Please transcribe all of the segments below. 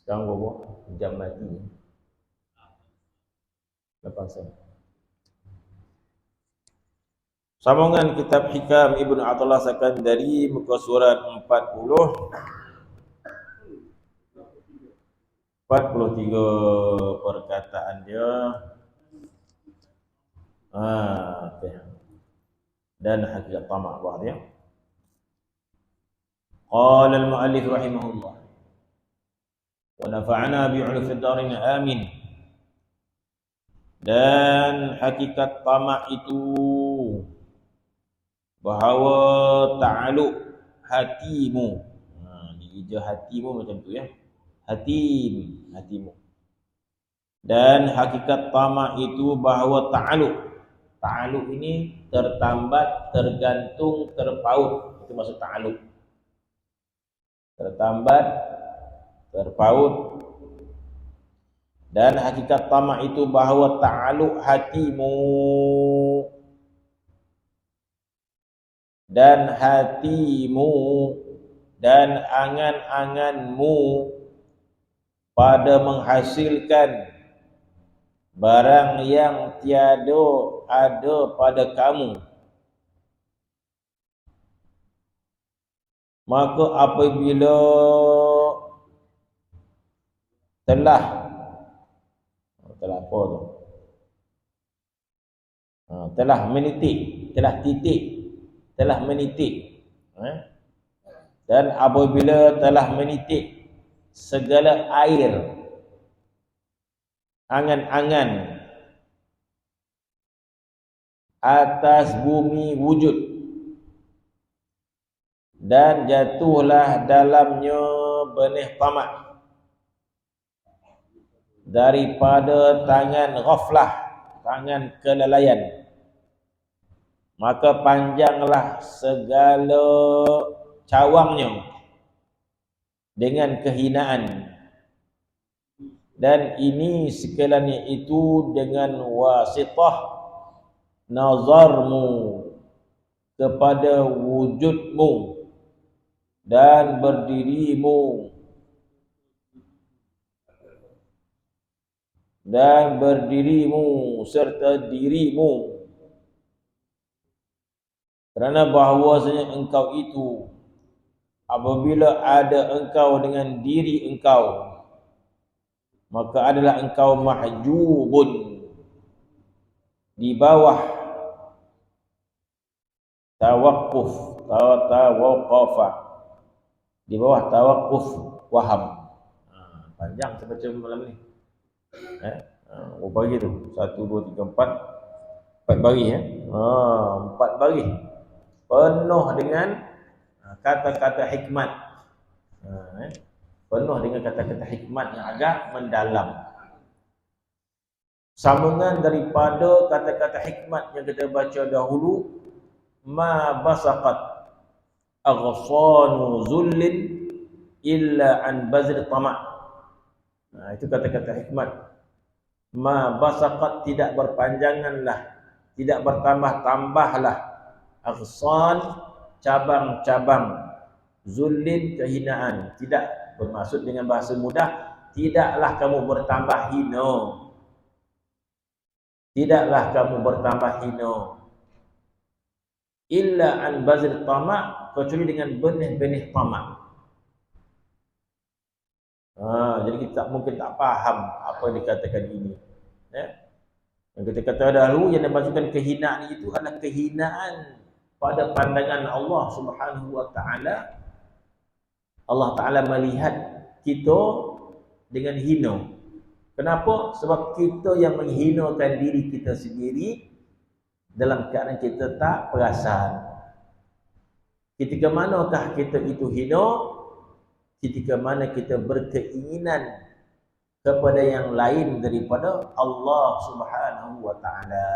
Sekarang berapa? Jam mati. Lepas saya. Sambungan kitab Hikam Ibnu Athaillah Sakandari muka surat 43 perkataan dia. Okay. Dan hakikat tamak buah dia. Qala al-mu'allif rahimahullah wa nafa'ana bi'ulufid darin amin. Dan hakikat tamak itu bahawa ta'aluk hatimu. Dihijau hatimu macam tu ya. Hatimu. Dan hakikat tamak itu bahawa ta'aluk ini tertambat, tergantung, terpaut. Itu maksud ta'aluk. Tertambat, terpaut. Dan hakikat tamak itu bahawa ta'aluk hatimu dan hatimu dan angan-anganmu pada menghasilkan barang yang tiada ada pada kamu, maka apabila telah apa tu? Telah menitik, telah menitik. Dan apabila telah menitik segala air angan-angan atas bumi wujud dan jatuhlah dalamnya benih tamak daripada tangan ghaflah, tangan kelalaian, maka panjanglah segala cawangnya dengan kehinaan. Dan ini sekaliannya itu dengan wasitah nazarmu kepada wujudmu dan berdirimu serta dirimu, kerana bahawasanya engkau itu apabila ada engkau dengan diri engkau, maka adalah engkau mahjubun di bawah tawaqqufa, di bawah tawaqquf waham. Panjang saya baca malam ni. Berapa baris tu? 1, 2, 3, 4 baris ya. 4 baris penuh dengan kata-kata hikmat. Penuh dengan kata-kata hikmat yang agak mendalam. Sambungan daripada kata-kata hikmat yang kita baca dahulu, ma basaqat aghsanu zullin illa an bazr tamak. Itu kata-kata hikmat. Ma basaqat, tidak berpanjanganlah, tidak bertambah-tambahlah, aghsan cabang-cabang, zullin kehinaan. Tidak bermaksud dengan bahasa mudah, tidaklah kamu bertambah hina. Tidaklah kamu bertambah hina. Illa an bazil tamak, kecuali dengan benih-benih tamak. Jadi kita mungkin tak faham apa yang dikatakan ini. Yang kita kata dahulu, yang dimaksudkan kehinaan itu adalah kehinaan pada pandangan Allah Subhanahu wa taala. Allah Ta'ala melihat kita dengan hina. Kenapa? Sebab kita yang menghinakan diri kita sendiri dalam keadaan kita tak perasan. Ketika manakah kita itu hina? Ketika mana kita berkeinginan kepada yang lain daripada Allah Subhanahu wa taala.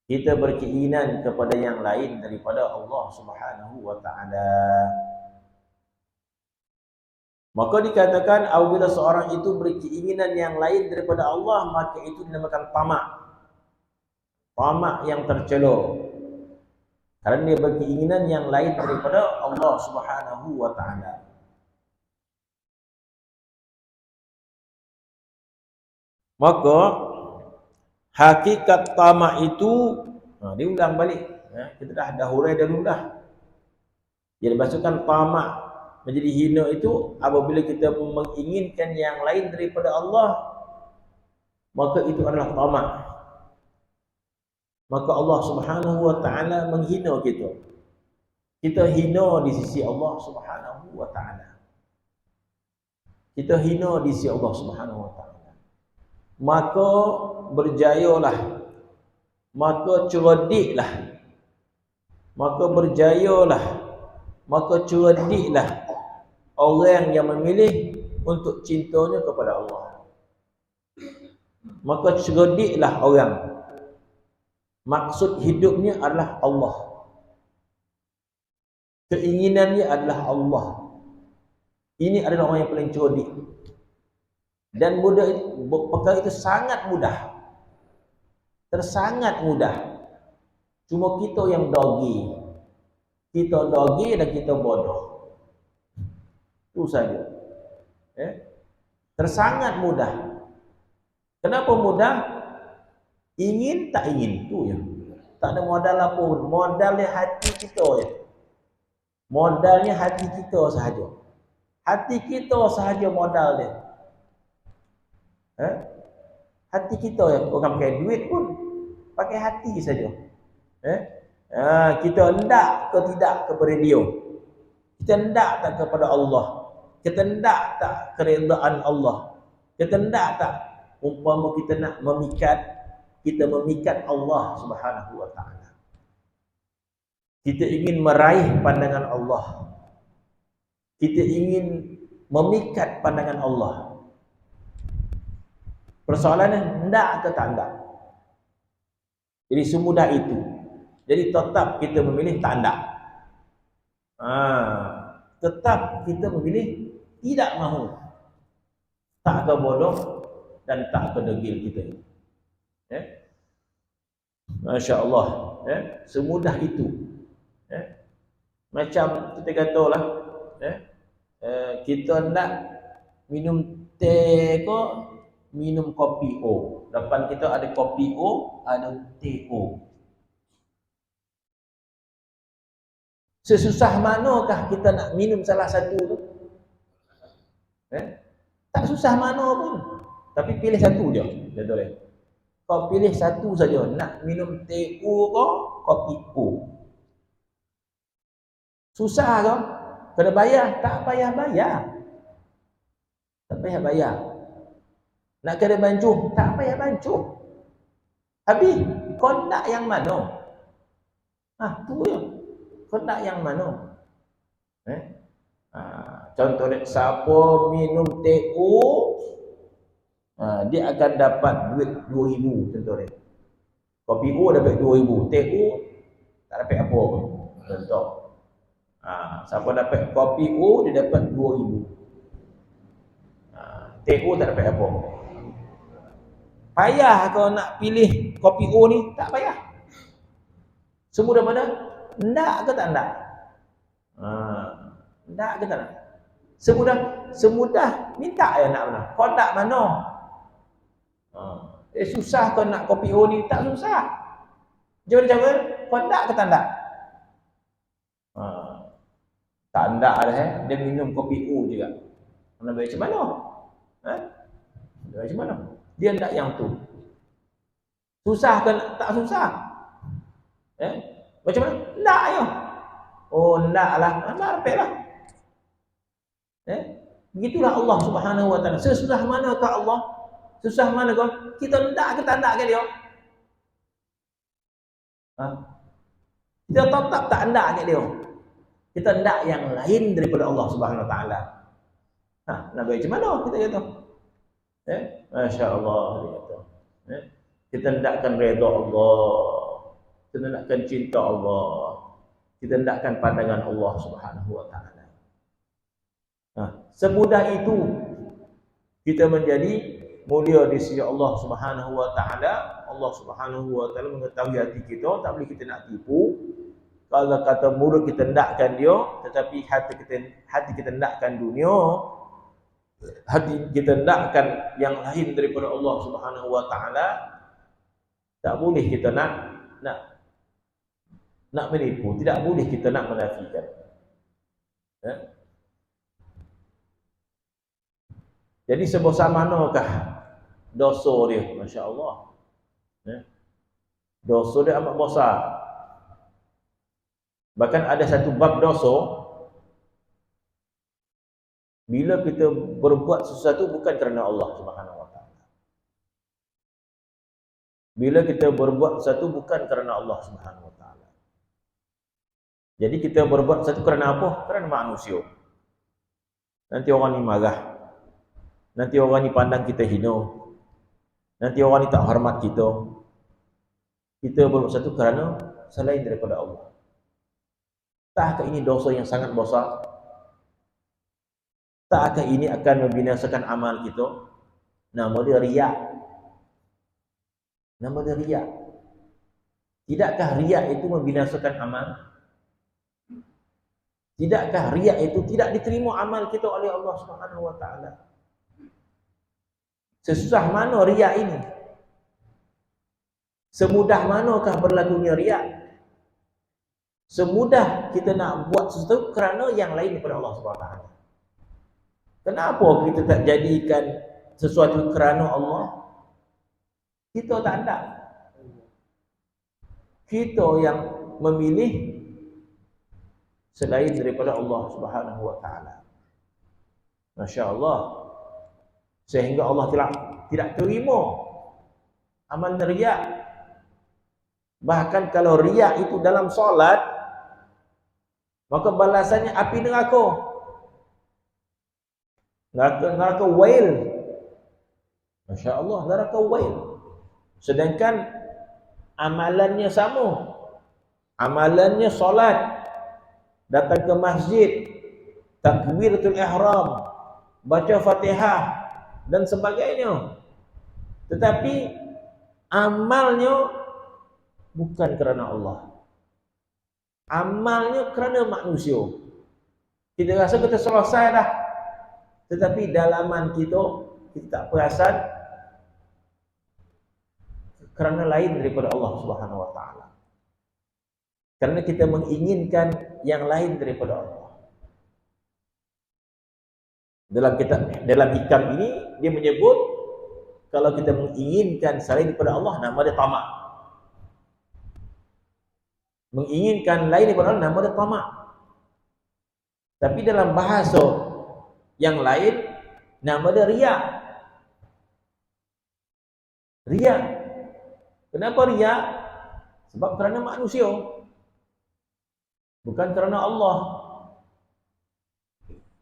Kita berkeinginan kepada yang lain daripada Allah Subhanahu wa taala. Maka dikatakan apabila seorang itu berkeinginan yang lain daripada Allah, maka itu dinamakan tamak. Tamak yang tercela. Kerana dia berkeinginan yang lain daripada Allah Subhanahu wa taala. Maka hakikat tamak itu diulang balik. Kita dah hurai dahulu dah. Jadi masukkan tamak menjadi hina itu apabila kita menginginkan yang lain daripada Allah, maka itu adalah tamak. Maka Allah Subhanahu wa taala menghina kita. Kita hina di sisi Allah Subhanahu wa taala. Kita hina di sisi Allah Subhanahu wa taala. Maka berjayalah. Maka cerdiklah. Maka berjayalah. Maka cerdiklah orang yang memilih untuk cintanya kepada Allah. Maka cerdiklah orang. Maksud hidupnya adalah Allah. Keinginannya adalah Allah. Ini adalah orang yang paling cerdik. Dan mudah, perkara itu sangat mudah. Tersangat mudah. Cuma kita yang dogi. Kita dogi dan kita bodoh. Itu saja. Tersangat mudah. Kenapa mudah? Ingin tak ingin tu ya. Tak ada modal apa pun. Modalnya hati kita ya. Modalnya hati kita sahaja. Hati kita sahaja modal dia. Hati kita ya. Orang pakai duit pun pakai hati saja. Kita hendak ke tidak kepada dia. Kita hendak tak kepada Allah. Kita hendak tak keredaan Allah. Kita hendak tak umpama kita nak memikat, kita memikat Allah Subhanahu wa taala. Kita ingin meraih pandangan Allah. Kita ingin memikat pandangan Allah. Persoalannya hendak ke tak hendak. Jadi semudah itu. Jadi tetap kita memilih tak hendak. Tetap kita memilih tidak mahu. Tak ke bodoh dan tak ke degil kita. Masya Allah. Semudah itu. Macam kita katalah, kita nak minum teh ke minum kopi O. Depan kita ada kopi O, ada teh O. Sesusah manakah kita nak minum salah satu tu? Tak susah mana pun. Tapi pilih satu je. Betul. Kau pilih satu saja. Nak minum teh O ke kopi O. Susah ke? Kena bayar? Tak payah bayar. Tak payah bayar. Nak kena bancuh? Tak payah bancuh. Habis, kau nak yang mana? Tu je. Kau nak yang mana? Contohnya, siapa minum teh O, dia akan dapat duit 2,000 contohnya. Kopi O dapat 2,000. Teh O tak dapat apa pun. Contoh. Siapa dapat kopi O, dia dapat 2,000. Teh O tak dapat apa. Payah kau nak pilih kopi O ni? Tak payah. Semudah mana? Nak ke tak nak? Nak ke tak nak? Semudah minta ya nak mana? Kau nak mana? Susah kau nak kopi O ni? Tak susah. Macam mana? Kau nak ke tak nak? Tak nak dah dia minum kopi O juga. Nak macam mana? Macam mana? Dia nak yang tu. Susah ke tak susah? Macam mana? Nak je. Oh, naklah. Marpeklah. Begitulah Allah Subhanahu wa taala. Sesusah manakah Allah? Susah manakah? Kita nak ke tak nak ke dia? Kita tetap tak nak ke dia. Kita nak yang lain daripada Allah Subhanahu wa taala. Nak macam mana kita kata? Masya Allah dia kata. Kita hendakkan redha Allah. Kita hendakkan cinta Allah. Kita hendakkan pandangan Allah Subhanahu wa taala. Semudah itu kita menjadi mulia di sisi Allah Subhanahu wa taala. Allah Subhanahu wa taala mengetahui hati kita, tak boleh kita nak tipu. Kalau kata mulut kita hendakkan dia, tetapi hati kita hendakkan dunia, hati kita nakkan yang lain daripada Allah Subhanahu wa taala, tak boleh kita nak menipu, tidak boleh kita nak menafikan. Ya? Jadi sebesar manakah dosa dia, masya-Allah. Ya? Dosa dia amat besar. Bahkan ada satu bab dosa, bila kita berbuat sesuatu bukan kerana Allah Subhanahu wa taala. Bila kita berbuat sesuatu bukan kerana Allah Subhanahu wa taala. Jadi kita berbuat sesuatu kerana apa? Kerana manusia. Nanti orang ni marah. Nanti orang ni pandang kita hina. Nanti orang ni tak hormat kita. Kita berbuat sesuatu kerana selain daripada Allah. Takkah ini dosa yang sangat besar? Takkah ini akan membinasakan amal kita? Nama dia riak. Nama dia riak. Tidakkah riak itu membinasakan amal? Tidakkah riak itu tidak diterima amal kita oleh Allah Subhanahu wa taala? Sesusah mana riak ini? Semudah manakah berlakunya riak? Semudah kita nak buat sesuatu kerana yang lain daripada Allah Subhanahu wa taala. Kenapa kita tak jadikan sesuatu kerana Allah? Kita tak ada. Kita yang memilih selain daripada Allah Subhanahu wa taala. Masya-Allah. Sehingga Allah tidak terima amal riak. Bahkan kalau riak itu dalam solat, maka balasannya api neraka. Neraka wail. Masya-Allah, neraka wail. Sedangkan amalannya sama. Amalannya solat, datang ke masjid, takbiratul ihram, baca Fatihah dan sebagainya. Tetapi amalnya bukan kerana Allah. Amalnya kerana manusia. Kita rasa kita selesai dah. Tetapi dalaman kita tak perasan kerana lain daripada Allah Subhanahu wa taala. Kerana kita menginginkan yang lain daripada Allah. Dalam hikam ini dia menyebut kalau kita menginginkan selain daripada Allah, nama dia tamak. Menginginkan lain daripada Allah, nama dia tamak. Tapi dalam bahasa yang lain, nama dia riak. Riak. Kenapa riak? Sebab kerana manusia, bukan kerana Allah.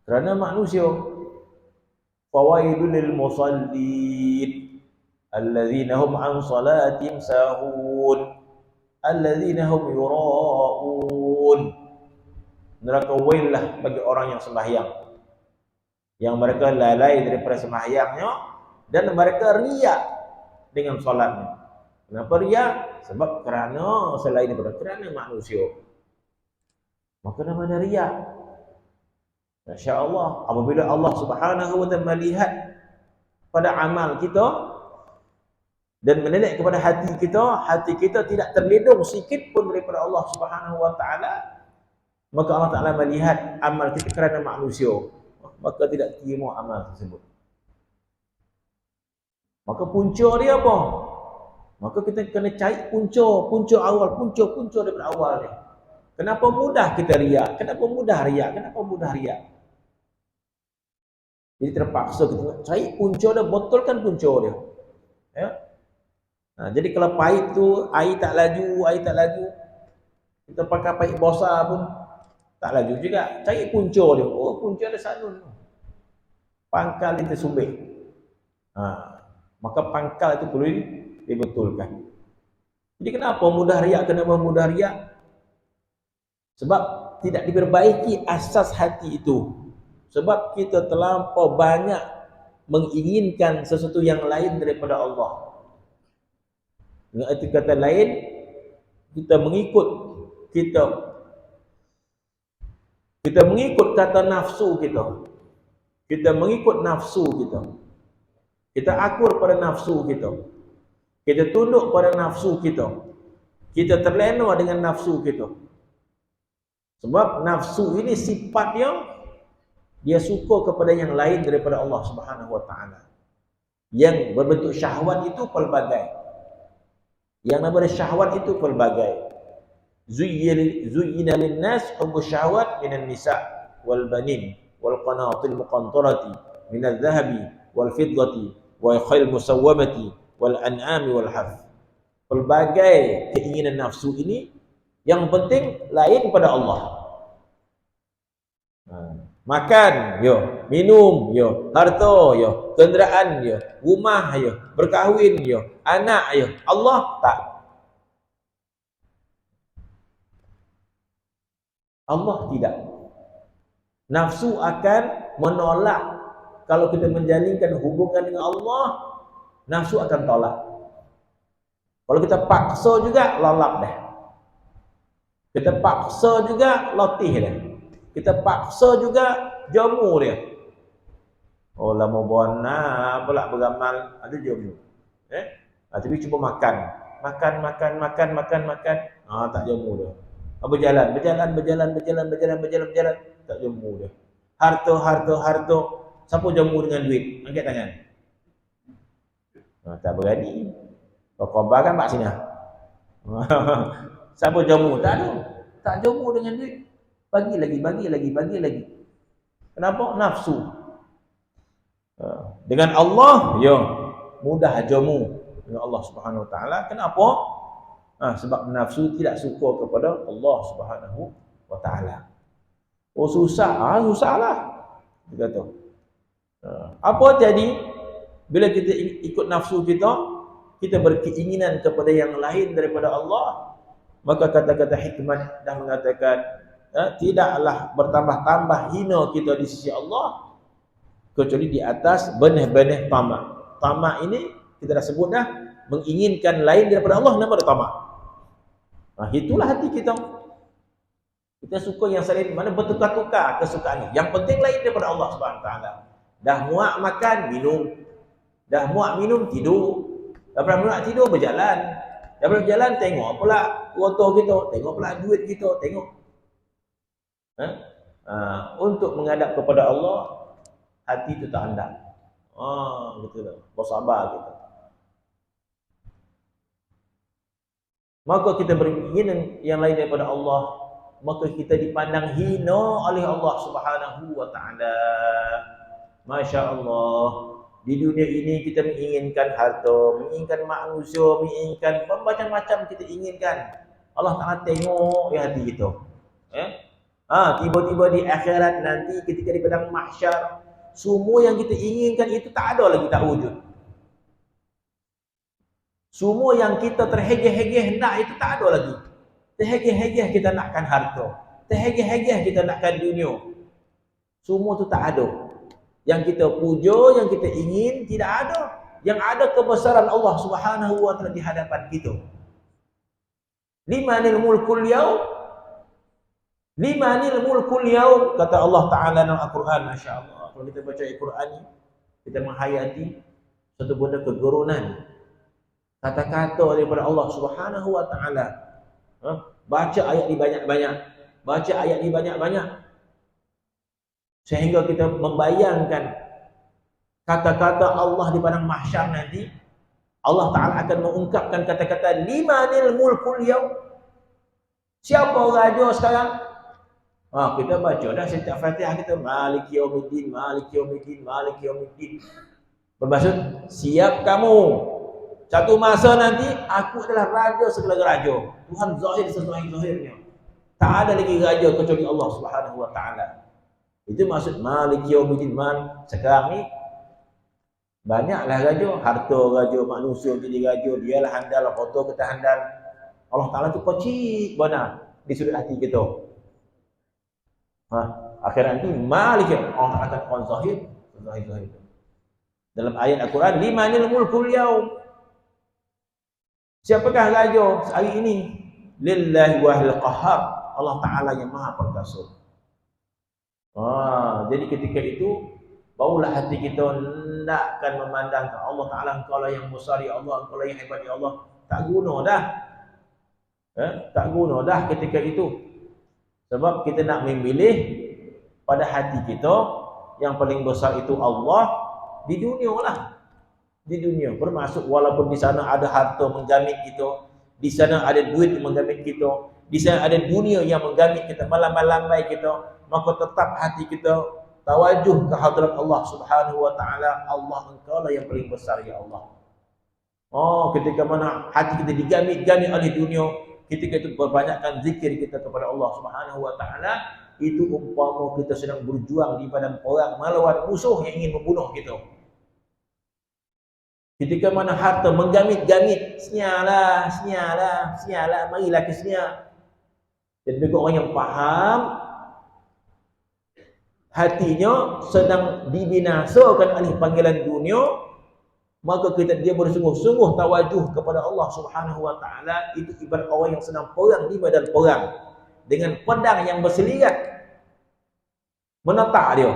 Kerana manusia. Fawailul lil musallin alladzina hum an salatihim sahun alladzina hum yura'un. Neraka wail lah bagi orang yang sembahyang, yang mereka lalai daripada sembahyangnya dan mereka riak dengan solatnya. Kenapa riak? Sebab kerana selain daripada kerana manusia. Maka nama dia riak. Masya-Allah, apabila Allah Subhanahu wa taala melihat pada amal kita dan meneliti kepada hati kita tidak terlindung sikit pun daripada Allah Subhanahu wa taala, maka Allah Taala melihat amal kita kerana manusia, maka tidak terima amal tersebut. Maka punca dia apa? Maka kita kena cari punca awal, punca daripada awal dia. Kenapa mudah kita riak? Kenapa mudah riak? Jadi terpaksa kita cari punca dia, betulkan punca dia. Ya. Nah, jadi kalau pahit tu air tak laju, kita pakai pahit besar pun tak laju juga. Cari punca dia. Oh, punca dia sana. Pangkal itu sumbing. Maka pangkal itu perlu dibetulkan. Jadi kenapa mudah riak? Sebab tidak diperbaiki asas hati itu. Sebab kita terlampau banyak menginginkan sesuatu yang lain daripada Allah. Dengan arti kata lain, kita mengikut kata nafsu kita. kita mengikut nafsu kita. Kita akur pada nafsu kita. Kita tunduk pada nafsu kita. Kita terlena dengan nafsu kita. Sebab nafsu ini sifat yang dia suka kepada yang lain daripada Allah Subhanahu wa taala. Yang berbentuk syahwat itu pelbagai. Yang namanya syahwat itu pelbagai. Zuyyina lin-nas hubbus syahwat minan nisa' wal banin wal qanatil muqantarati minadh dhahabi wal fiddati wal khayl musawwamati wal an'ami wal harth. Pelbagai keinginan nafsu ini yang penting lain pada Allah. Makan, yo, minum, yo, harta, yo, kenderaan, yo, rumah, yo, berkahwin, yo, anak, yo. Allah tak. Allah tidak. Nafsu akan menolak. Kalau kita menjalinkan hubungan dengan Allah, nafsu akan tolak. Kalau kita paksa juga, lalap dah. Kita paksa juga, lotih dah. Kita paksa juga, jamu dia. Oh lama bona pula beramal, ada jamu. Tapi cuba makan. Makan. Tak jamu dia. Berjalan, tak jamu dia. Harta. Siapa jamu dengan duit? Angkat tangan. Tak berani. Khabar kan pak sini. Siapa jamu? Tak ada. Tak jamu dengan duit. Bagi lagi. Kenapa? Nafsu. Dengan Allah, ya mudah jamu dengan Allah Subhanahu wa taala. Kenapa? Sebab nafsu tidak suka kepada Allah Subhanahu wa taala. Oh susah, susahlah. Dia kata. Apa jadi bila kita ikut nafsu kita berkeinginan kepada yang lain daripada Allah, maka kata-kata hikmat dah mengatakan tidaklah bertambah-tambah hina kita di sisi Allah kecuali di atas benih-benih tamak. Tamak ini kita dah sebut dah, menginginkan lain daripada Allah, nama dia tamak. Itulah hati kita. Kita suka yang selain, mana bertukar-tukar kesukaan ni. Yang penting lain daripada Allah Subhanahu wa taala. Dah muak makan, minum. Dah muak minum, tidur. Dah muak tidur, berjalan. Dah berjalan, tengok pula motor kita, tengok pula duit kita, tengok. Untuk menghadap kepada Allah, hati itu tak hendak. Betul. Bersabar kita. Maka kita beringinan yang lain daripada Allah, maka kita dipandang hina oleh Allah Subhanahu wa taala. Masya Allah. Di dunia ini kita menginginkan harta, menginginkan manusia, menginginkan macam-macam kita inginkan. Allah Ta'ala tengok hati kita. Tiba-tiba di akhirat nanti ketika di padang mahsyar, semua yang kita inginkan itu tak ada lagi, tak wujud. Semua yang kita terhegeh-hegeh nak itu tak ada lagi. Terhegeh-hegeh kita nakkan harta. Terhegeh-hegeh kita nakkan dunia. Semua itu tak ada. Yang kita puja, yang kita ingin, tidak ada. Yang ada kebesaran Allah Subhanahu wa taala di hadapan kita. Limanil mulkul yaum? Limanil mulkul yaum? Kata Allah Ta'ala dalam Al-Quran, Masya Allah. Kalau kita baca Al-Quran ni, kita menghayati satu benda kegerunan. Kata-kata daripada Allah Subhanahu wa taala. Baca ayat ni banyak-banyak. Baca ayat ni banyak-banyak. Sehingga kita membayangkan kata-kata Allah di padang mahsyar nanti. Allah Ta'ala akan mengungkapkan kata-kata limanil mulkul yaum. Siapa raja sekarang? Kita baca dah setiap Fatihah kita, Maliki yaumiddin, Maliki yaumiddin, Maliki yaumiddin. Bermaksud siap kamu. Satu masa nanti aku adalah raja segala raja. Tuhan zahir sezahir-zahirnya. Tak ada lagi raja kecuali Allah Subhanahu wa taala. Itu maksud Maliki yaumiddin. Sekarang ni banyaklah raja, harta raja, manusia jadi raja, dialah handal, foto kita handal. Allah Ta'ala tu kocik benar di sudut hati kita. Akhirnya nanti Malik Allah Ta'ala akan zahir. Dalam ayat Al-Quran, limanil mulkul yaum. Siapakah raja hari ini? Lillahi wahil qahhar. Allah Ta'ala yang maha perkasa. Jadi ketika itu barulah hati kita nakkan memandangkan Allah Ta'ala, engkau lah yang besar ya Allah, engkau lah yang hebat ya Allah. Tak guna dah. Tak guna dah ketika itu. Sebab kita nak memilih pada hati kita yang paling besar itu Allah di dunia lah. Di dunia. Bermaksud walaupun di sana ada harta menggamit kita, di sana ada duit menggamit kita, di sana ada dunia yang menggamit kita, malam-malambai kita, maka tetap hati kita tawajuh ke hadrat Allah Subhanahu wa taala. Allah, engkau lah yang paling besar ya Allah. Oh, ketika mana hati kita digamit-gamit oleh dunia, ketika itu perbanyakkan zikir kita kepada Allah Subhanahu wa taala, itu umpama kita sedang berjuang di padang perang melawan musuh yang ingin membunuh kita. Ketika mana harta menggamit-gamit, senyalah, marilah ke senyap. Dan bagi orang yang faham, hatinya sedang dibinasakan oleh panggilan dunia, maka dia bersungguh-sungguh tawajuh kepada Allah Subhanahu wa taala. Itu ibarat orang yang sedang perang di medan perang dengan pedang yang berselirat menetak dia.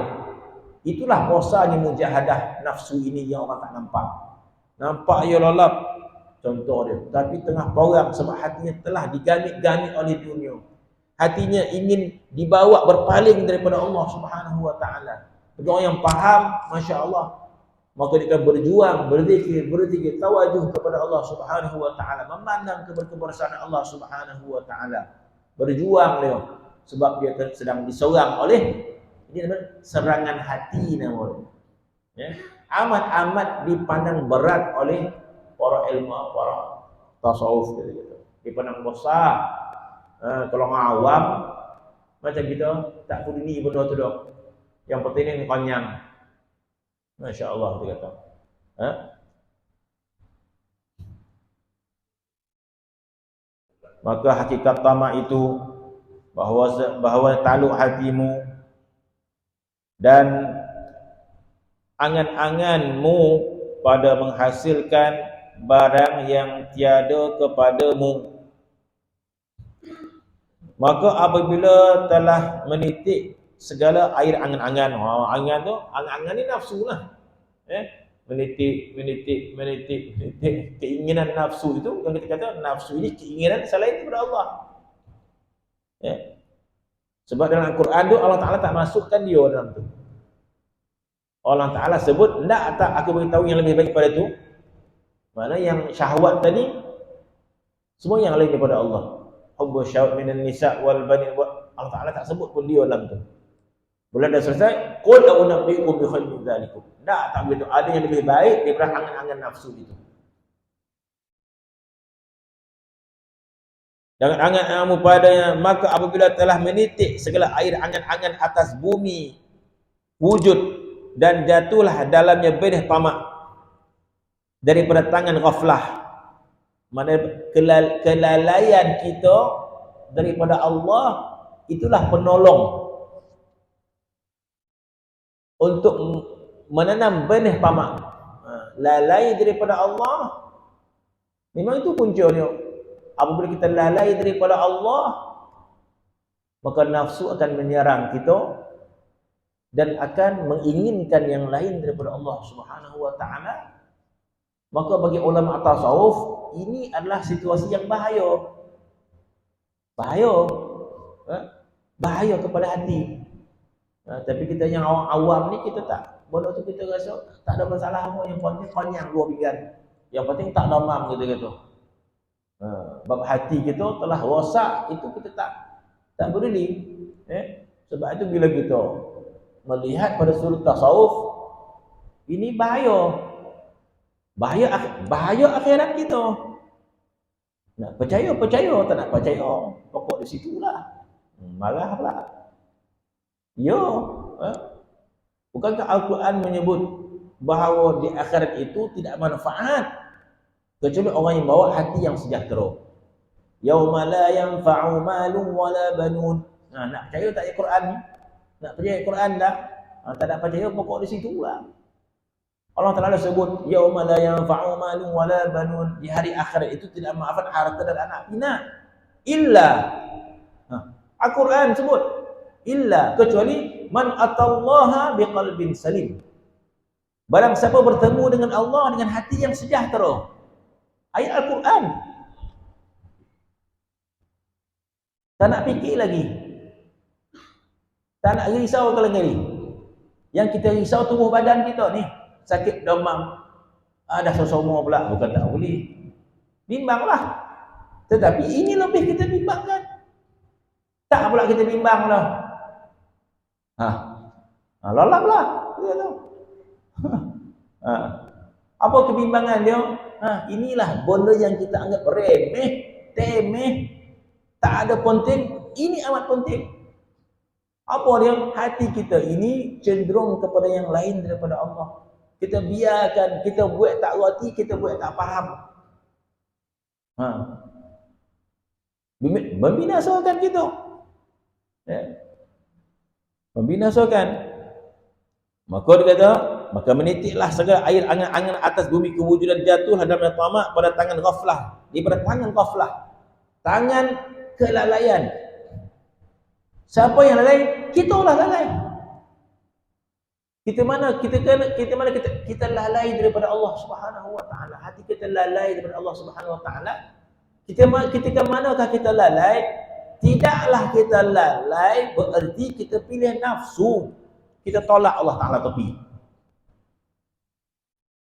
Itulah posanya mujahadah nafsu ini yang orang tak nampak. Nampak ia lalap, contoh dia, tapi tengah perang sebab hatinya telah digamit-gamit oleh dunia. Hatinya ingin dibawa berpaling daripada Allah Subhanahu wa taala. Bagi orang yang faham, masya-Allah, maka dia akan berjuang, berzikir, tawajuh kepada Allah Subhanahu wa taala, memandang kebersamaan Allah Subhanahu wa taala. Berjuang dia sebab dia sedang diserang oleh ini namanya serangan hati namanya. Ya. Amat dipandang berat oleh para ilmu, para tasawuf gitu. Dipandang besar. Kalau awam macam kita tak peduli benda tu dah. Yang penting ni konyang. Masya-Allah dia kata. Maka hakikat tamak itu bahawa taluk hatimu dan angan-anganmu pada menghasilkan barang yang tiada kepadamu. Maka apabila telah menitik segala air angan-angan, angan tu, angan-angan ni nafsu lah. Menitik keinginan nafsu itu, yang kita kata nafsu ini keinginan selain daripada Allah. Sebab dalam Al-Quran tu Allah Ta'ala tak masukkan dia dalam tu. Allah Ta'ala sebut, tak aku beritahu yang lebih baik pada tu. Mana yang syahwat tadi, semua yang lain daripada Allah. Hubbu syahwat minan nisa' wal banin. Allah Ta'ala tak sebut pun dia dalam tu. Bila dah selesai, qul a'unabbi'ukum bi khairin min dzalikum. Tak begitu. Ada yang lebih baik daripada angan-angan nafsu itu. Jangan angan-anganmu padanya, maka apabila telah menitik segala air angan-angan atas bumi wujud, dan jatuhlah dalamnya benih tamak daripada tangan ghaflah, mana kelalaian kita daripada Allah, itulah penolong untuk menanam benih tamak. Lalai daripada Allah, memang itu puncanya. Apabila kita lalai daripada Allah, maka nafsu akan menyerang kita dan akan menginginkan yang lain daripada Allah Subhanahu wa taala. Maka bagi ulama tasawuf, ini adalah situasi yang bahaya. Bahaya kepada hati. Tapi kita yang awam ni, kita tak, benda tu kita rasa tak ada masalah apa, yang penting konyang dua pinggan. Yang penting tak damam gitu. Bab hati kita telah rosak, itu kita tak peduli. Sebab itu bila kita melihat pada sudut tasawuf, ini bahaya akhirat kita. Nak percaya, tak nak percaya, pokok di situlah. Marah pula. Ya, bukankah Al-Quran menyebut bahawa di akhirat itu tidak manfaat kecuali orang yang bawa hati yang sejahtera. Yauma la yanfa'u malun wala banun. Nak percaya tak ayat Quran ni? Nak percaya Quran tak? Tak nak percaya, pokok di situlah. Allah Ta'ala sebut yauma la yanfa'u malun wala banun, di hari akhirat itu tidak manfaat harta dan anak pinak. Illa, Al-Quran sebut illa, kecuali man atallaha biqalbin salim. Barang siapa bertemu dengan Allah dengan hati yang sejahtera. Ayat Al-Quran. Tak nak fikir lagi. Tak nak risau kalau ni. Yang kita risau tubuh badan kita ni. Sakit demam. Dah sosomor pula. Bukan tak boleh. Bimbanglah. Tetapi ini lebih kita bimbangkan. Tak pula kita bimbang lah. Lolaplah. Apa kebimbangan dia? Inilah benda yang kita anggap remeh, temeh, tak ada penting. Ini amat penting. Apa dia? Hati kita ini cenderung kepada yang lain daripada Allah. Kita biarkan, kita buat tak reti, kita buat tak faham. Membinasakan kita. Membinasakan. Maka dia kata, maka menitiklah segala air angan-angan atas bumi kewujudan jatuh hadam yang tamak pada tangan ghaflah. Di pada tangan ghaflah. Tangan kelalaian. Siapa yang lalai? Kita lah lalai. Kita lalai daripada Allah Subhanahu wa taala. Hati kita lalai daripada Allah Subhanahu wa taala. Ketika manakah kita lalai? Tidaklah kita lalai bererti kita pilih nafsu. Kita tolak Allah Taala tepi.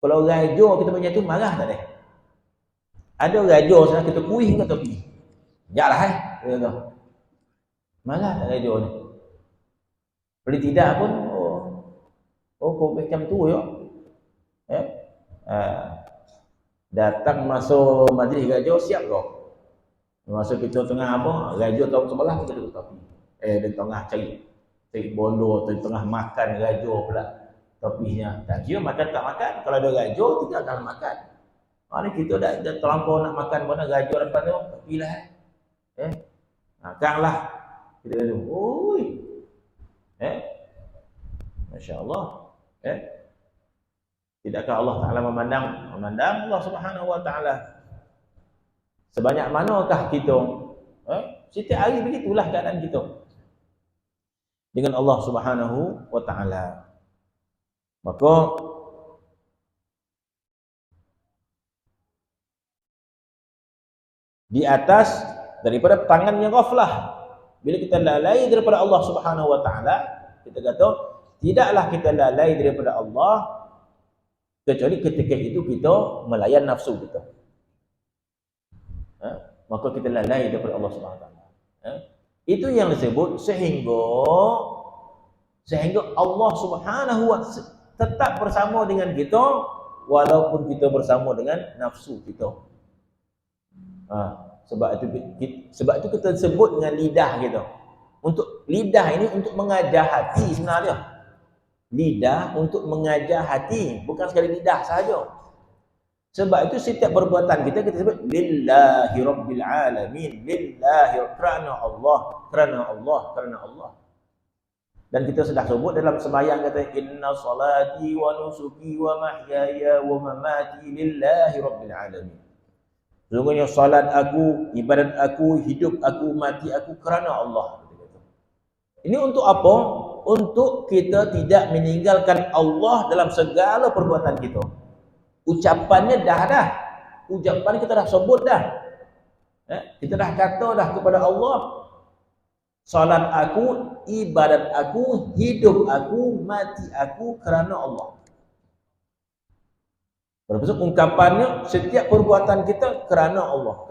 Kalau raja kita punya tu marah tak ada? Ada raja sana kita kuih ke tepi. Janganlah dia kata. Marah tak raja ni? Boleh tidak pun kau macam tu ya. Datang masuk majlis raja siap kau. Masuk kita tengah apa? Raja tahu sebelah kita duduk tepi. Di tengah cari bondo, di tengah makan raja pula tepinya. Tak kira makan tak makan. Kalau ada raja tinggalkan makan. Ni kita dah terlampau nak makan mana raja depan tu, tepilah. Makanlah. Kita kata, oi. Masya-Allah. Tidakkah Allah Taala memandang Allah Subhanahu wa taala? Sebanyak manakah kita? Setiap hari begitulah keadaan kita dengan Allah Subhanahu wa taala. Maka di atas daripada tangan yang ghaflah, bila kita lalai daripada Allah Subhanahu wa taala, kita kata tidaklah kita lalai daripada Allah kecuali ketika itu kita melayan nafsu kita. Maka kita lalai daripada Allah Subhanahu wa taala. Itu yang disebut sehingga Allah Subhanahu wa taala tetap bersama dengan kita walaupun kita bersama dengan nafsu kita. Sebab itu kita sebut dengan lidah kita. Untuk lidah ini untuk mengajar hati sebenarnya. Lidah untuk mengajar hati, bukan sekali lidah sahaja. Sebab itu setiap perbuatan kita sebut lillahi rabbil alamin, lillahi kerana Allah. Dan kita sudah sebut dalam sembahyang kata inna salati wa nusuki wa mahyaya wa mamati lillahi rabbil alamin. Sesungguhnya salat aku, ibadat aku, hidup aku, mati aku kerana Allah. Ini untuk apa? Untuk kita tidak meninggalkan Allah dalam segala perbuatan kita. Ucapannya dah. Ucapan kita dah sebut dah. Kita dah kata dah kepada Allah, salat aku, ibadat aku, hidup aku, mati aku kerana Allah. Bermaksud ungkapannya setiap perbuatan kita kerana Allah.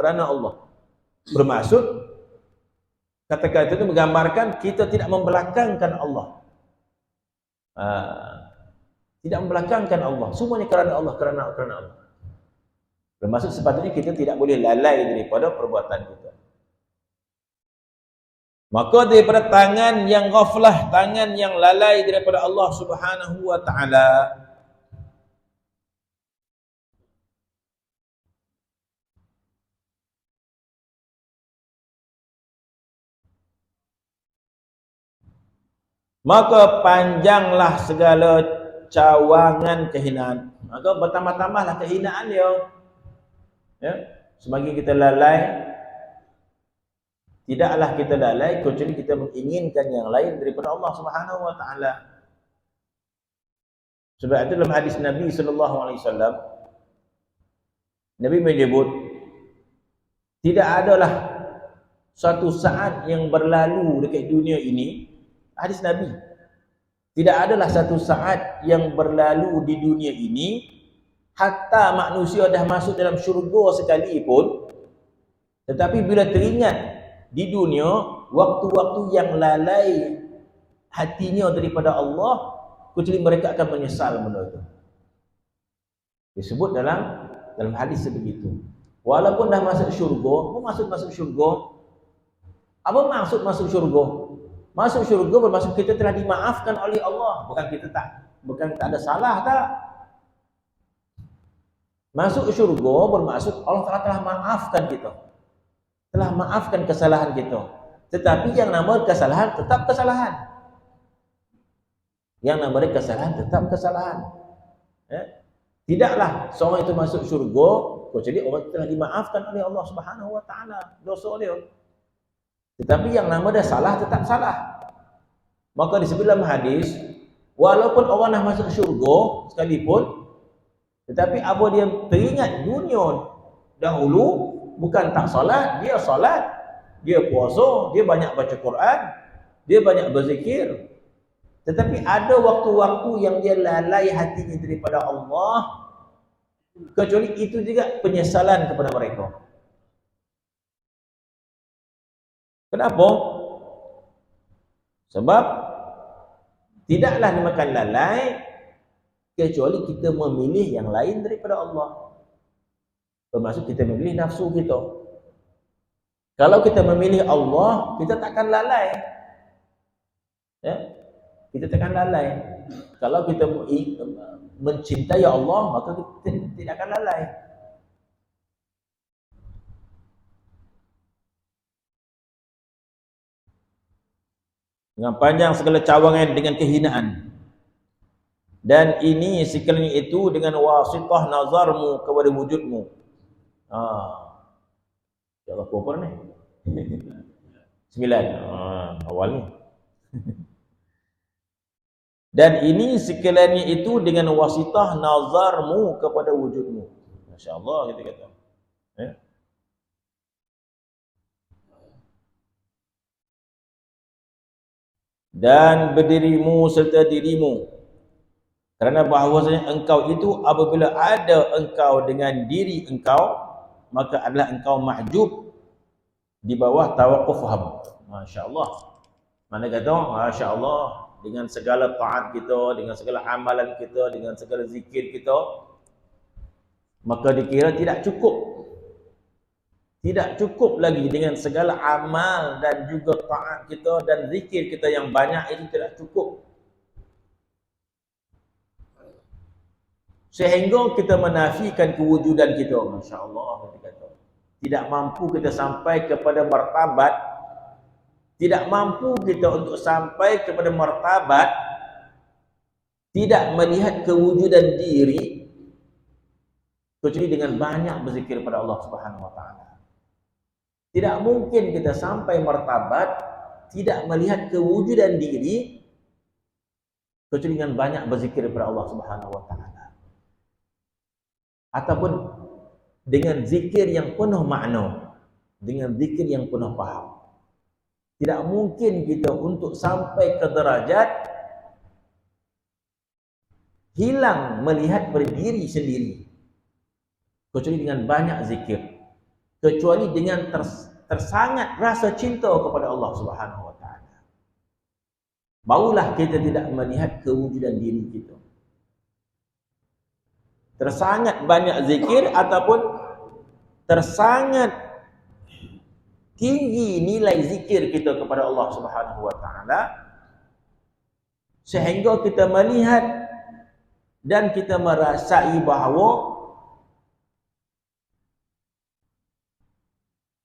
Bermaksud kata-kata itu menggambarkan kita tidak membelakangkan Allah. Tidak membelakangkan Allah. Semuanya kerana Allah. Bermaksud sepatutnya kita tidak boleh lalai daripada perbuatan kita. Maka daripada tangan yang ghaflah, tangan yang lalai daripada Allah Subhanahu wa taala, maka panjanglah segala cawangan kehinaan. Maka bertambah-tambahlah kehinaan dia. Semakin kita lalai, tidaklah kita lalai kecuali kita menginginkan yang lain daripada Allah Subhanahu wa taala. Sebab itu dalam hadis Nabi SAW, Nabi menyebut, tidak adalah suatu saat yang berlalu dekat dunia ini, hadis Nabi, tidak adalah satu saat yang berlalu di dunia ini hatta manusia dah masuk dalam syurga sekalipun, tetapi bila teringat di dunia waktu-waktu yang lalai hatinya daripada Allah, kecuali mereka akan menyesal benda itu. Disebut dalam hadis sebegitu. Walaupun dah masuk syurga, apa maksud masuk syurga? Apa maksud masuk syurga? Masuk syurga bermaksud kita telah dimaafkan oleh Allah, bukan tak ada salah, tak. Masuk syurga bermaksud Allah telah maafkan kita. Telah maafkan kesalahan kita. Tetapi yang nama kesalahan tetap kesalahan. Yang nama kesalahan tetap kesalahan. Tidaklah seorang itu masuk syurga kecuali orang telah dimaafkan oleh Allah Subhanahu wa taala dosa dia. Tetapi yang nama dia salah tetap salah. Maka disebut dalam hadis, walaupun orang dah masuk syurga sekalipun, tetapi apa dia teringat dunia dahulu, bukan tak solat, dia puasa, dia banyak baca Quran, dia banyak berzikir. Tetapi ada waktu-waktu yang dia lalai hatinya daripada Allah, kecuali itu juga penyesalan kepada mereka. Kenapa? Sebab tidaklah dimakan lalai kecuali kita memilih yang lain daripada Allah. Termasuk kita memilih nafsu kita. Kalau kita memilih Allah, kita takkan lalai. Kita takkan lalai. Kalau kita mencintai Allah, maka kita tidak akan lalai. Dengan panjang segala cawangan dengan kehinaan. Dan ini sekalian itu dengan wasitah nazarmu kepada wujudmu. Ya Allah, apa ni? 9. Awal ni. Dan ini sekalian itu dengan wasitah nazarmu kepada wujudmu. Masya-Allah kita kata. Dan berdirimu serta dirimu, kerana bahawasanya engkau itu apabila ada engkau dengan diri engkau, maka adalah engkau mahjub di bawah tawakuf faham. Masya-Allah. Mana kata masya-Allah, dengan segala taat kita, dengan segala amalan kita, dengan segala zikir kita, maka dikira tidak cukup. Tidak cukup lagi dengan segala amal dan juga taat kita dan zikir kita yang banyak, itu tidak cukup. Sehingga kita menafikan kewujudan kita. Masya-Allah kita kata. Tidak mampu kita sampai kepada martabat, tidak mampu kita untuk sampai kepada martabat tidak melihat kewujudan diri kecuali dengan banyak berzikir kepada Allah Subhanahu wa taala. Tidak mungkin kita sampai martabat tidak melihat kewujudan diri kecuali dengan banyak berzikir kepada Allah Subhanahu wa taala. Ataupun dengan zikir yang penuh makna, dengan zikir yang penuh faham. Tidak mungkin kita untuk sampai ke derajat hilang melihat berdiri sendiri kecuali dengan banyak zikir, kecuali dengan tersangat rasa cinta kepada Allah Subhanahu wa taala. Barulah kita tidak melihat kewujudan diri kita. Tersangat banyak zikir ataupun tersangat tinggi nilai zikir kita kepada Allah Subhanahu wa taala sehingga kita melihat dan kita merasai bahawa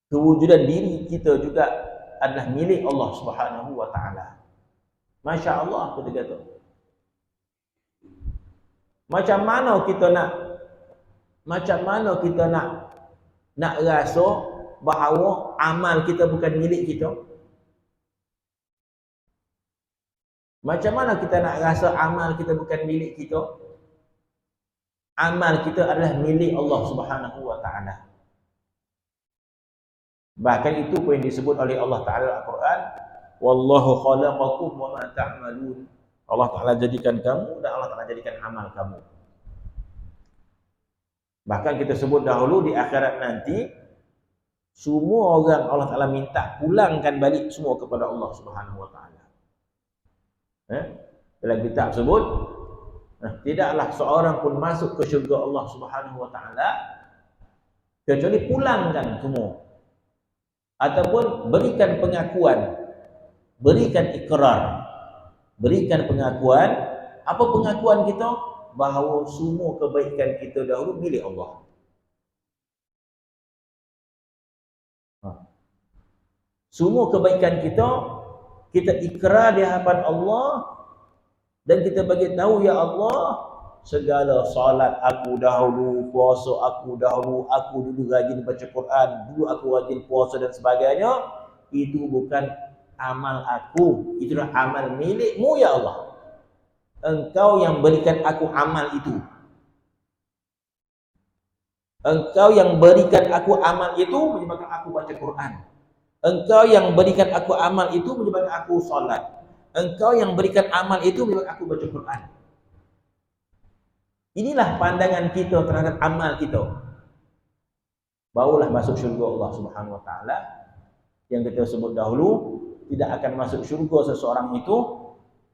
kewujudan diri kita juga adalah milik Allah Subhanahu wa taala. Masya-Allah kita kata. Macam mana kita nak rasa bahawa amal kita bukan milik kita? Macam mana kita nak rasa amal kita bukan milik kita? Amal kita adalah milik Allah Subhanahu wa taala. Bahkan itu pun yang disebut oleh Allah Taala dalam Al-Quran, wallahu khalaqakum wa ma ta'malun. Allah Taala jadikan kamu dan Allah Taala jadikan amal kamu. Bahkan kita sebut dahulu di akhirat nanti, semua orang Allah Taala minta pulangkan balik semua kepada Allah Subhanahu wa taala. Dalam kitab sebut, tidaklah seorang pun masuk ke syurga Allah Subhanahu wa taala kecuali pulangkan semua, ataupun berikan pengakuan, berikan ikrar, berikan pengakuan. Apa pengakuan kita? Bahawa semua kebaikan kita dahulu milik Allah. Semua kebaikan kita ikrar di hadapan Allah, dan kita bagi tahu, ya Allah, segala salat aku dahulu, puasa aku dahulu, aku dulu rajin baca Quran, dulu aku rajin puasa dan sebagainya, itu bukan amal aku, itulah amal milikmu ya Allah. Engkau yang berikan aku amal itu. Engkau yang berikan aku amal itu menyebabkan aku baca Quran. Engkau yang berikan aku amal itu menyebabkan aku salat. Engkau yang berikan amal itu menyebabkan aku baca Quran. Inilah pandangan kita terhadap amal kita. Barulah masuk syurga Allah Subhanahu wa taala. Yang kita sebut dahulu, tidak akan masuk syurga seseorang itu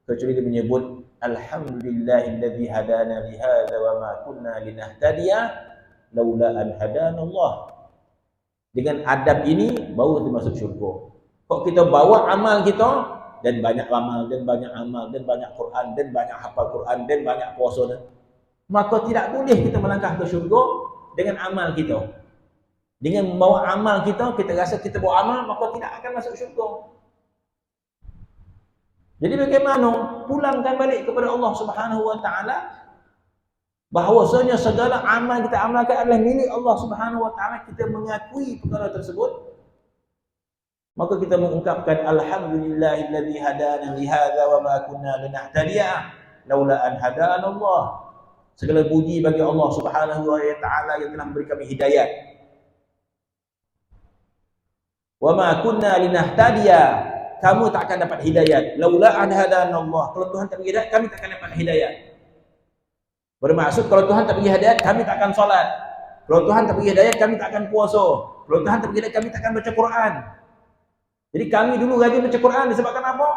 kecuali dia menyebut alhamdulillahilladzi hadana li hadza wa ma kunna linahtadiya laula an hadana Allah. Dengan adab ini baru kita masuk syurga. Kok kita bawa amal kita dan banyak amal dan banyak amal dan banyak Quran dan banyak hafal Quran dan banyak puasa, maka tidak boleh kita melangkah ke syurga dengan amal kita. Dengan membawa amal kita rasa kita bawa amal, maka tidak akan masuk syurga. Jadi bagaimana? Pulangkan balik kepada Allah Subhanahu wa taala bahawasanya segala amal kita amalkan adalah milik Allah Subhanahu wa taala. Kita mengakui perkara tersebut, maka kita mengungkapkan alhamdulillahilladzi hadana li hadza wa ma kunna linahtadiya laula an hadana Allah. Segala puji bagi Allah Subhanahu wa taala yang telah memberi kami hidayat. Wa ma kunna linahtadiya, kamu tak akan dapat hidayat. Laula an hadana Allah, kalau Tuhan tak bagi hidayat, kami tak akan dapat hidayat. Bermaksud kalau Tuhan tak bagi hidayat, kami tak akan solat. Kalau Tuhan tak bagi hidayat, kami tak akan puasa. Kalau Tuhan tak bagi hidayat, kami tak akan baca Quran. Jadi kami dulu rajin baca Quran disebabkan apa?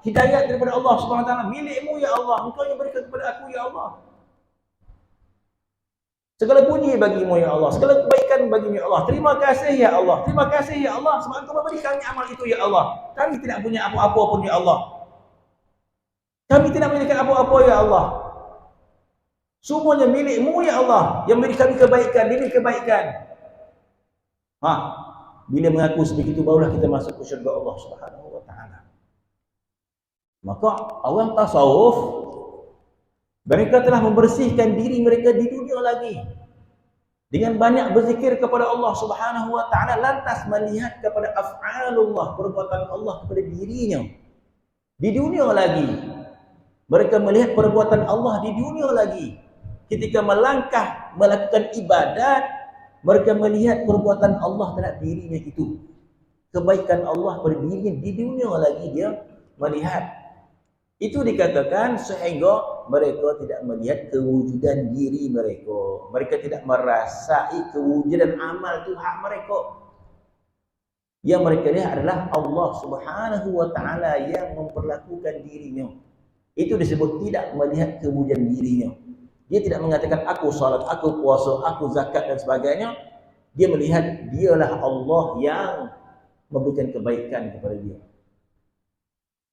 Hidayat daripada Allah Subhanahu wa taala. Milikmu ya Allah, engkau yang berikan kepada aku ya Allah. Segala puji bagimu ya Allah, segala kebaikan bagimu ya Allah. Terima kasih ya Allah, terima kasih ya Allah sebab engkau memberi kami amal itu ya Allah. Kami tidak punya apa-apa pun ya Allah. Kami tidak memiliki apa-apa ya Allah. Semuanya milikmu ya Allah, yang beri kami kebaikan demi kebaikan. Bila mengaku sebegitu, barulah kita masuk ke syurga Allah Subhanahu wa taala. Maka orang tasawuf, mereka telah membersihkan diri mereka di dunia lagi dengan banyak berzikir kepada Allah Subhanahu wa taala, lantas melihat kepada af'alullah, perbuatan Allah kepada dirinya di dunia lagi. Mereka melihat perbuatan Allah di dunia lagi. Ketika melangkah melakukan ibadat, mereka melihat perbuatan Allah terhadap dirinya itu. Kebaikan Allah pada dirinya di dunia lagi dia melihat. Itu dikatakan sehingga mereka tidak melihat kewujudan diri mereka. Mereka tidak merasai kewujudan amal itu hak mereka. Yang mereka lihat adalah Allah Subhanahu wa taala yang memperlakukan dirinya. Itu disebut tidak melihat kewujudan dirinya. Dia tidak mengatakan aku salat, aku puasa, aku zakat dan sebagainya. Dia melihat dialah Allah yang memberikan kebaikan kepada dia.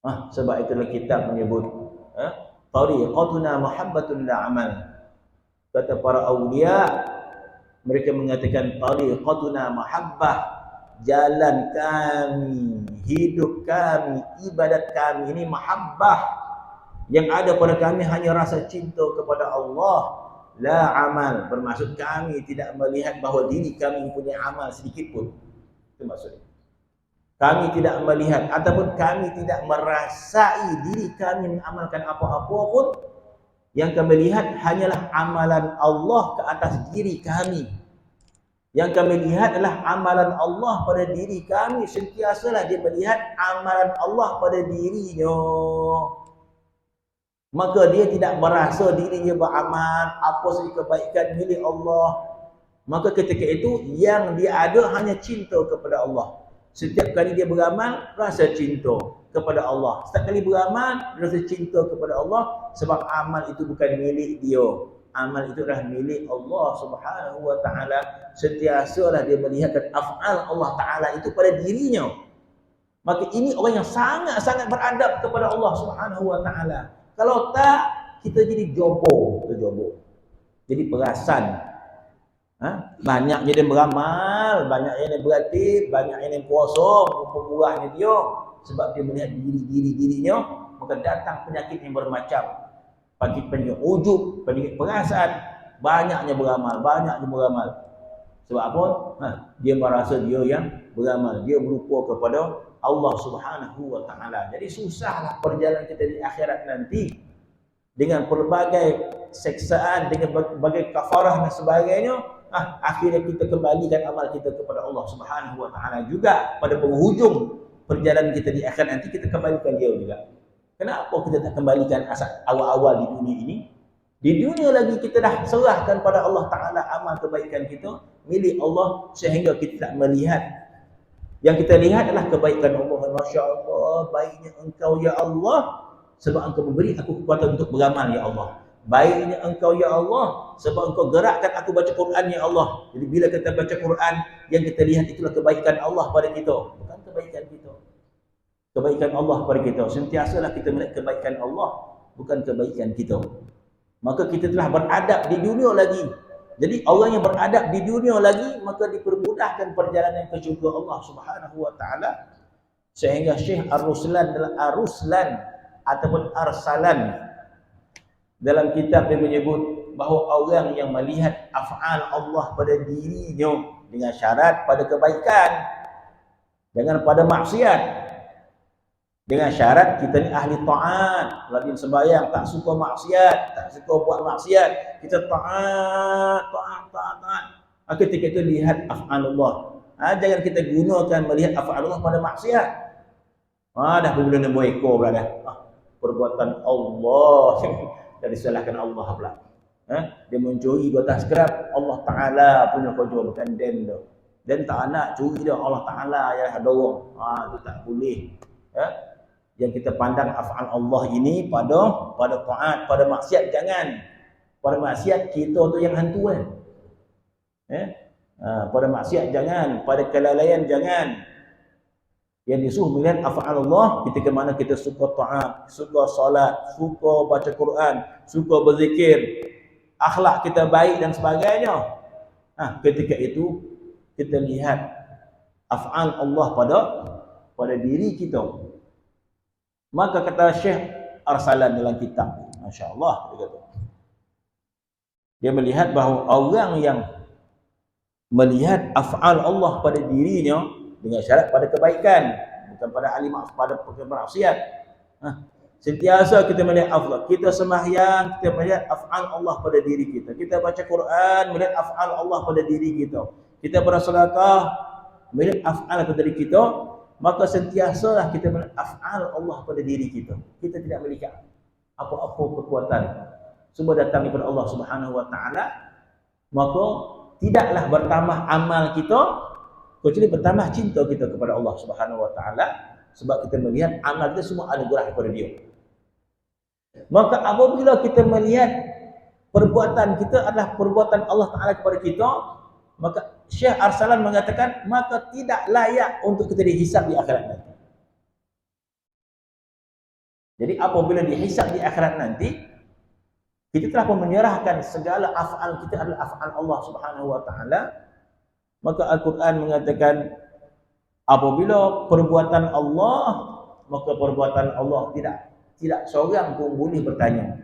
Sebab itulah kitab menyebut tariqatuna muhabbatul amal. Kata para awliya, mereka mengatakan tariqatuna muhabbah, jalan kami, hidup kami, ibadat kami ini mahabbah. Yang ada pada kami hanya rasa cinta kepada Allah, la amal. Bermaksud kami tidak melihat bahawa diri kami punya amal sedikit pun. Itu maksudnya. kami tidak melihat ataupun kami tidak merasai diri kami mengamalkan apa-apa pun. Yang kami lihat hanyalah amalan Allah ke atas diri kami. Yang kami lihat adalah amalan Allah pada diri kami. Sentiasalah dia melihat amalan Allah pada dirinya. Maka dia tidak merasa dirinya beramal apa sahaja kebaikan milik Allah. Maka ketika itu yang dia ada hanya cinta kepada Allah. Setiap kali dia beramal, rasa cinta kepada Allah. Setiap kali beramal, rasa cinta kepada Allah. Sebab amal itu bukan milik dia. Amal itu adalah milik Allah Subhanahu wa ta'ala. Sentiasalah dia melihatkan af'al Allah ta'ala itu pada dirinya. Maka ini orang yang sangat-sangat beradab kepada Allah Subhanahu wa ta'ala. Kalau tak, kita jadi jobo. Jadi perasan. Banyaknya dia beramal, banyaknya dia beraktif, banyaknya dia puasa, murahnya dia. Sebab dia melihat dirinya, maka datang penyakit yang bermacam. Penyakit ujub, penyakit perasaan, banyaknya beramal. Sebab apa? Dia merasa dia yang beramal, dia melupa kepada Allah Subhanahu wa ta'ala. Jadi susahlah perjalanan kita di akhirat nanti dengan pelbagai seksaan, dengan berbagai kafarah dan sebagainya. Akhirnya kita kembalikan amal kita kepada Allah Subhanahu wa ta'ala juga. Pada penghujung perjalanan kita di akhirat nanti, kita kembalikan dia juga. Kenapa kita tak kembalikan asal awal-awal di dunia ini? Di dunia lagi kita dah serahkan pada Allah Ta'ala amal kebaikan kita milik Allah, sehingga kita tak melihat. Yang kita lihat adalah kebaikan Allah. Masya Allah, baiknya engkau ya Allah, sebab engkau memberi aku kekuatan untuk beramal ya Allah. Baiknya engkau ya Allah, sebab engkau gerakkan aku baca Quran ya Allah. Jadi bila kita baca Quran, yang kita lihat itulah kebaikan Allah pada kita, bukan kebaikan kita. Kebaikan Allah pada kita. Sentiasalah kita melihat kebaikan Allah, bukan kebaikan kita. Maka kita telah beradab di dunia lagi. Jadi orang yang beradab di dunia lagi, maka dipermudahkan perjalanan ke syurga Allah Subhanahu wa ta'ala. Sehingga Syekh Ar-Ruslan ataupun Arsalan dalam kitab dia menyebut bahawa orang yang melihat af'al Allah pada dirinya dengan syarat pada kebaikan, jangan pada maksiat. Dengan syarat kita ni ahli ta'at, rajin sembahyang, tak suka maksiat, tak suka buat maksiat, kita ta'at. Ketika itu lihat af'al Allah. Jangan kita gunakan melihat af'al Allah pada maksiat. Dah berbenda ekor pula dah. Perbuatan Allah. Dan disalahkan Allah pula. Dia mencuri di atas kerap, Allah Ta'ala punya kerja, bukan Dan tu. Dan tak nak curi dia, Allah Ta'ala yang dorong. Itu tak boleh. Yang kita pandang af'al Allah ini pada taat, pada maksiat jangan. Pada maksiat kita tu yang hantu kan. Pada maksiat jangan, pada kelalaian jangan. Yang disuruh melihat af'al Allah ketika mana kita suka taat, suka solat, suka baca Quran, suka berzikir, akhlak kita baik dan sebagainya. Ketika itu kita lihat af'al Allah pada diri kita. Maka kata Syekh Arsalan dalam kitab, Masya Allah, dia kata, dia melihat bahawa orang yang melihat af'al Allah pada dirinya dengan syarat pada kebaikan, bukan pada pada maksiat. Sentiasa kita melihat af'al, kita sembahyang, kita melihat af'al Allah pada diri kita. Kita baca Quran, melihat af'al Allah pada diri kita. Kita bersedekah, melihat af'al pada diri kita. Maka sentiasalah kita melihat af'al Allah pada diri kita. Kita tidak memiliki apa-apa kekuatan, semua datang daripada Allah Subhanahu wa ta'ala. Maka tidaklah bertambah amal kita kecuali bertambah cinta kita kepada Allah Subhanahu wa ta'ala. Sebab kita melihat amal kita semua anugerah daripada dia. Maka apabila kita melihat perbuatan kita adalah perbuatan Allah Ta'ala kepada kita, maka Syekh Arsalan mengatakan, maka tidak layak untuk kita dihisab di akhirat nanti. Jadi apabila dihisab di akhirat nanti, kita telah pun menyerahkan segala af'al kita adalah af'al Allah Subhanahu wa ta'ala. Maka Al-Quran mengatakan, apabila perbuatan Allah, maka perbuatan Allah tidak seorang pun boleh bertanya.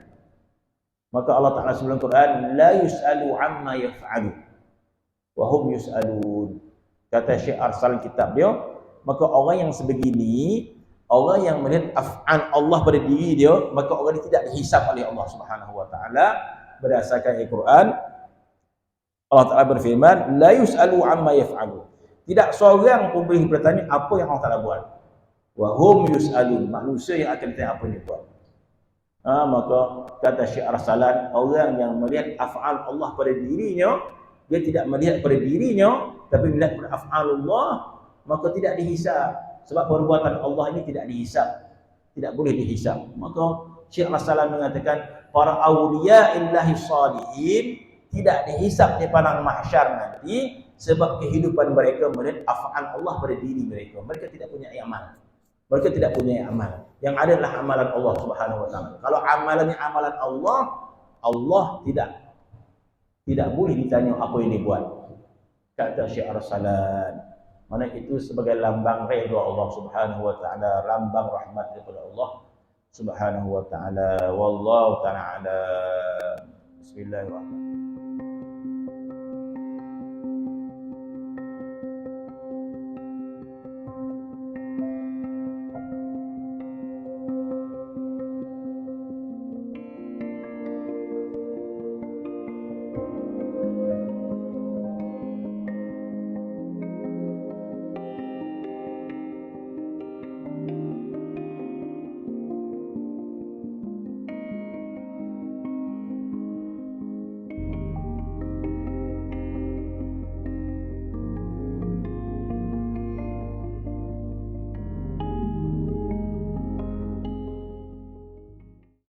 Maka Allah Ta'ala sebelum Quran, la yus'alu amma yaf'alu wa hum yus'alun. Kata Syekh Arsal kitab dia, Maka orang yang sebegini, orang yang melihat af'al Allah pada diri dia, maka orang ini tidak dihisab oleh Allah Subhanahu wa taala. Berdasarkan Al-Quran, Allah Taala berfirman, la yus'alu amma yaf'alu. Tidak seorang pun boleh bertanya apa yang Allah Taala buat. Wa hum yus'alun, manusia yang akan ditanya apa yang dia buat. Maka kata Syekh Arsalan, orang yang melihat af'al Allah pada dirinya, dia tidak melihat pada dirinya tapi melihat pada af'alullah, maka tidak dihisab. Sebab perbuatan Allah ini tidak dihisab, tidak boleh dihisab. Maka Syekh Arsalan mengatakan para awliya illahi salihin tidak dihisab di padang mahsyar nanti, sebab kehidupan mereka melihat af'al Allah pada diri mereka. Mereka tidak punya amal. Mereka tidak punya amal. Yang ada adalah amalan Allah Subhanahu wa taala. Kalau amalannya amalan Allah, Allah tidak boleh ditanya apa yang dia buat. Kata Syekh Arsalan, mana itu sebagai lambang redha Allah Subhanahu wa taala, lambang rahmat daripada Allah Subhanahu wa taala. Wallahu taala. Bismillahirrahmanirrahim.